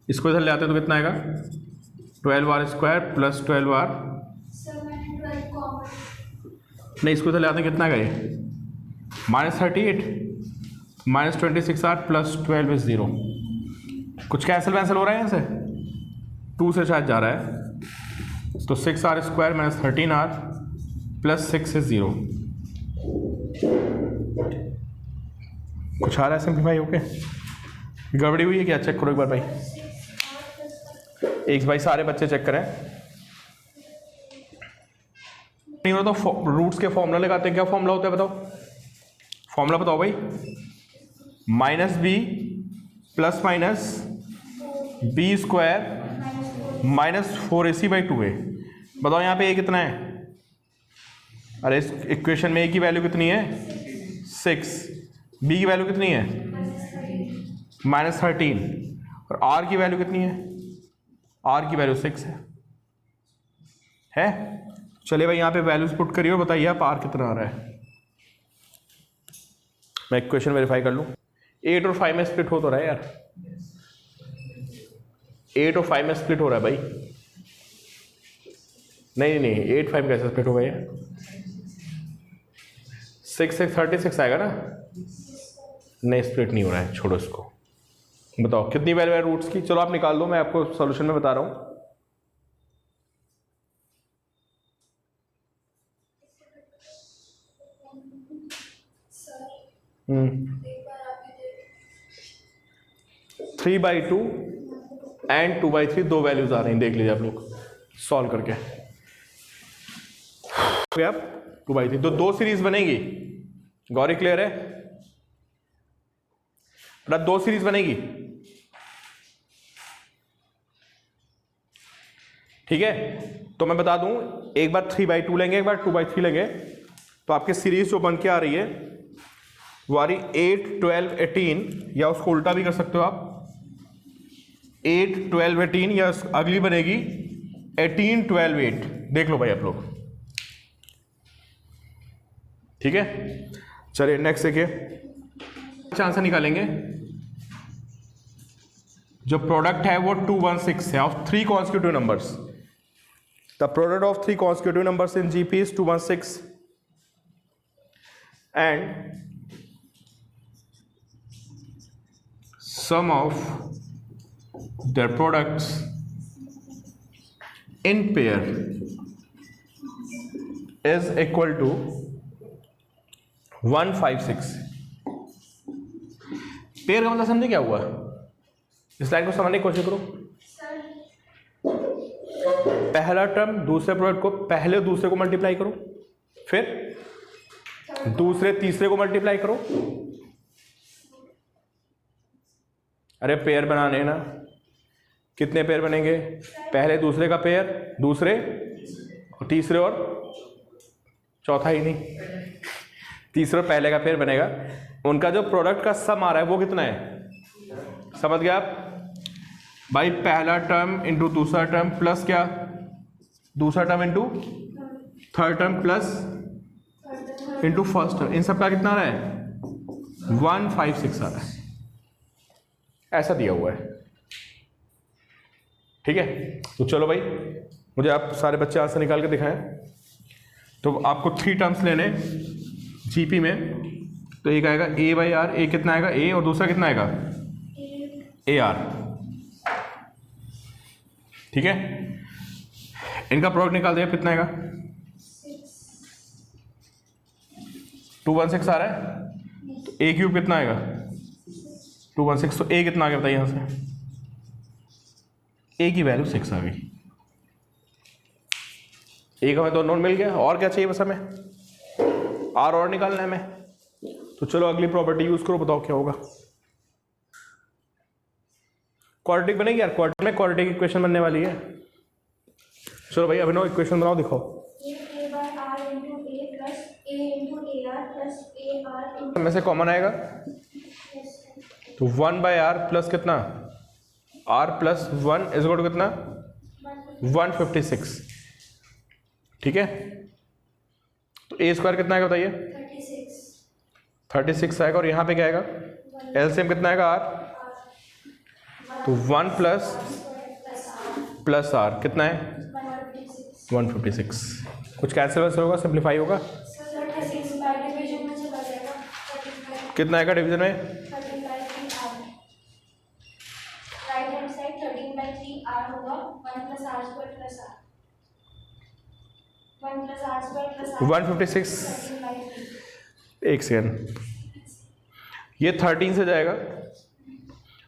इसको इधर ले आते हैं तो कितना आएगा? 12 आर स्क्वायर प्लस 12 आर। नहीं, इसको इधर ले आते हैं, कितना आएगा ये? -38 -26 आर प्लस 12 इज 0। कुछ कैंसिल वैंसिल हो रहा है यहाँ से? 2 से शायद जा रहा है, तो 6 R square -13 R plus 6 is 0। कुछ आ रहा है सिंपलीफाई होके? गड़बड़ी हुई है क्या? चेक करो एक बार भाई, एक भाई सारे बच्चे चेक करें। नहीं हो तो रूट्स के फॉर्मूला लगाते हैं। क्या फॉर्मूला होता है बताओ? फॉर्मूला बताओ भाई। -b plus minus b square -4ac/2a। बताओ यहाँ पे a कितना है? अरे इस इक्वेशन में a की वैल्यू कितनी है? 6। b की वैल्यू कितनी है? -13। और r की वैल्यू कितनी है? r की वैल्यू 6 है? चलिए भाई यहाँ पे वैल्यूज पुट करिए और बताइए आप r कितना आ रहा है। मैं इक्वेशन वेरीफाई कर लूँ। 8 और 5 में स्प्लिट हो तो रहा है यार। 8 और 5 में स्प्लिट हो रहा है भाई। नहीं 8 5 कैसे स्प्लिट होगा ये? 6 36 आएगा ना? नहीं, स्प्लिट नहीं हो रहा है, छोड़ो इसको। बताओ कितनी वैल्यू है रूट्स की? चलो आप निकाल दो, मैं आपको सॉल्यूशन में बता रहा हूँ। एक 3/2 एंड 2/3 दो वैल्यूज आ रही हैं, देख लीजिए आप लोग सॉल्व करके। आप 2/3 तो दो सीरीज बनेगी। गौरी क्लियर है? मतलब 2 सीरीज बनेगी, ठीक है। तो मैं बता दूं, एक बार 3/2 लेंगे, एक बार 2/3 लेंगे, तो आपकी सीरीज जो बन के आ रही है वो आ रही 8 12 18, या उसको उल्टा भी कर सकते हो आप, 8 12 18, या अगली बनेगी 18 12 8। देख लो भाई आप लोग, ठीक है। चलिए नेक्स्ट देखिए, आंसर निकालेंगे। जो प्रोडक्ट है वो 216 है of 3 consecutive numbers. The product of 3 consecutive numbers in GP is 216 and sum of their products in pair is equal to 156। Pair का मतलब समझे क्या हुआ? इस लाइन को समझने की कोशिश करो। पहला टर्म दूसरे प्रोडक्ट को, पहले दूसरे को मल्टीप्लाई करो, फिर दूसरे तीसरे को मल्टीप्लाई करो। अरे पेयर बनाने ना, कितने पेयर बनेंगे? पहले दूसरे का पेयर, दूसरे और तीसरे और चौथा ही नहीं, तीसरे और पहले का पेयर बनेगा। उनका जो प्रोडक्ट का सम आ रहा है वो कितना है? समझ गया आप भाई? पहला टर्म इंटू दूसरा टर्म प्लस क्या, दूसरा term into third term plus into first term, इन सब का कितना आ रहा है? 156 आ रहा है। ऐसा दिया हुआ है, ठीक है, तो चलो भाई, मुझे आप सारे बच्चे आंसर निकाल के दिखाएं। तो आपको 3 टर्म्स लेने जीपी में, तो एक आएगा ए बाई आर, ए कितना आएगा ए, और दूसरा कितना आएगा ए आर, ठीक है। इनका प्रोडक्ट निकाल दिया, कितना आएगा 216 आ रहा है, तो ए क्यूब कितना आएगा 216, तो ए कितना आ गया बताइए यहाँ से, ए की वैल्यू 6 आ गई। ए का हमें तो नोट मिल गया, और क्या चाहिए बस हमें, आर और निकालना है हमें। तो चलो अगली प्रॉपर्टी यूज करो, बताओ क्या होगा। क्वाड्रेटिक बनेगी यार, क्वाड्रेटिक में क्वाड्रेटिक इक्वेशन बनने वाली है। चलो भाई अभिनव इक्वेशन बनाओ, दिखाओ। में से कॉमन आएगा तो 1/r प्लस कितना r plus 1 is equal to कितना 156, ठीक है। तो ए स्क्वायर कितना आएगा बताइए 36 आएगा, और यहाँ पे क्या आएगा एलसीएम कितना आएगा r, तो 1 प्लस r कितना है 156। कुछ कैंसिल वैसे होगा, सिंप्लीफाई होगा, कितना आएगा डिवीजन में, वन 156। एक सेकेंड, ये 13 से जाएगा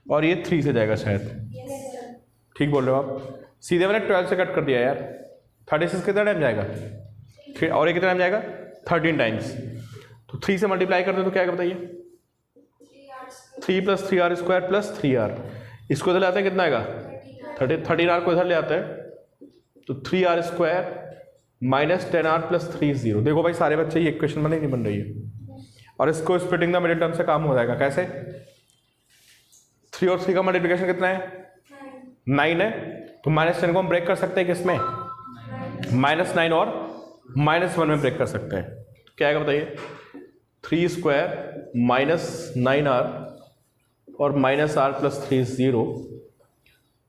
और ये 3 से जाएगा शायद, ठीक बोल रहे हो आप। सीधे मैंने 12 से कट कर दिया यार। 36 कितना टाइम जाएगा, और ये कितना टाइम जाएगा 13 टाइम्स, तो 3 से मल्टीप्लाई कर दो तो क्या बताइए 3 + 3r स्क्वायर प्लस 3r, इसको इधर ले आते हैं कितना आएगा 13r को इधर ले आते हैं, तो 3r square minus 10r plus 3 0। देखो भाई सारे बच्चे ये इक्वेशन बने नहीं बन रही है, और इसको स्प्लिटिंग द मिडिल टर्म से काम हो जाएगा। कैसे, 3 और 3 का मल्टीप्लिकेशन कितना है 9 है, तो -10 को हम ब्रेक कर सकते हैं किसमें -9 और -1 में ब्रेक कर सकते हैं। क्या आएगा बताइए 3 स्क्वायर माइनस 9r और -r प्लस 3 0,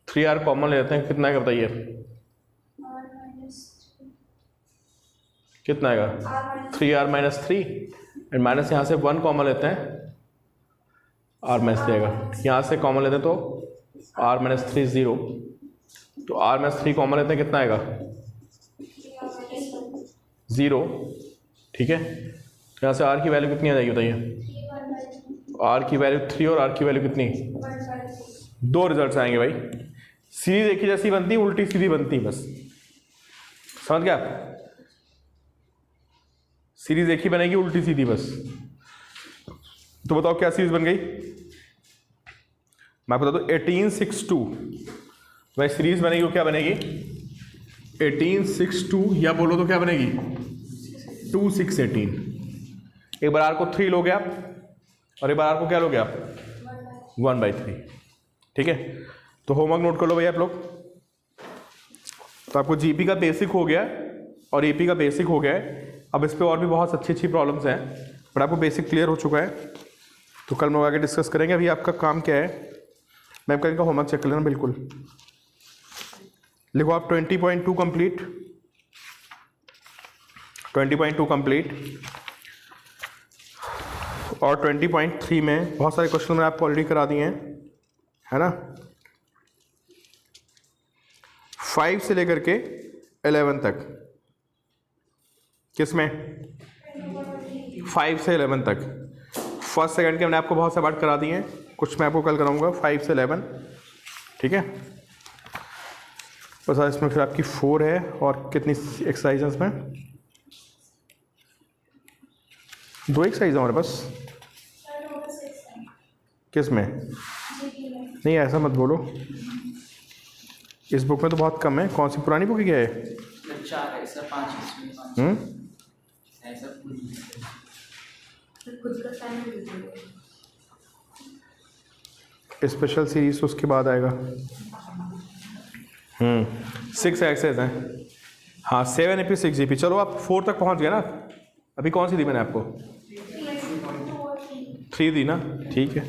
3r कॉमन ले लेते हैं, कितना आएगा बताइए कितना आएगा 3r माइनस 3, एंड माइनस यहाँ से 1 कॉमन लेते हैं, r माइनस 3 आएगा, यहाँ से कॉमन लेते हैं तो r माइनस 3 0, तो r माइनस 3 कॉमन लेते हैं कितना आएगा 0, ठीक है। तो यहाँ से r की वैल्यू कितनी आ जाएगी बताइए, r की वैल्यू 3 और r की वैल्यू कितनी, 2 रिजल्ट्स आएंगे भाई। सीरीज एक ही जैसी बनती, उल्टी सीधी बनती, बस समझ गया आप, सीरीज एक ही बनेगी उल्टी सीधी बस। तो बताओ क्या सीरीज बन गई, मैं बता दूं 1862, भाई सीरीज बनेगी वो क्या बनेगी 1862, या बोलो तो क्या बनेगी 2618। एक बार आर को 3 लोगे आप, और एक बार आर को क्या लोगे आप 1/3, ठीक है। तो होमवर्क नोट कर लो भैया आप लोग। तो आपको जीपी का बेसिक हो गया और एपी का बेसिक हो गया है, अब इस पे और भी बहुत अच्छी प्रॉब्लम्स हैं, बट आपको बेसिक क्लियर हो चुका है। तो कल हम लोग आगे डिस्कस करेंगे। अभी आपका काम क्या है, मैम कल का होमवर्क चेक कर लेना बिल्कुल। लिखो आप 20.2 कंप्लीट, 20.2 कंप्लीट, और 20.3 में बहुत सारे क्वेश्चन मैंने आपको ऑलरेडी करा दिए हैं, है ना। 5 से लेकर के 11 तक, किसमें 5 से 11 तक, फर्स्ट सेकंड के मैंने आपको बहुत से पार्ट करा दिए हैं, कुछ मैं आपको कल कराऊंगा 5 से 11, ठीक है। बस इसमें फिर आपकी 4 है, और कितनी एक्सरसाइज है इसमें, 2 एक्सरसाइज हमारे पास, किसमें नहीं ऐसा मत बोलो, इस बुक में तो बहुत कम है। कौन सी पुरानी बुक क्या है 4 है सर, 5 है सर, स्पेशल सीरीज उसके बाद आएगा। 6 एक्सेस हैं, हाँ 7 AP 6 GB। चलो आप 4 तक पहुंच गए ना। अभी कौन सी दी मैंने आपको 3 दी ना, ठीक है।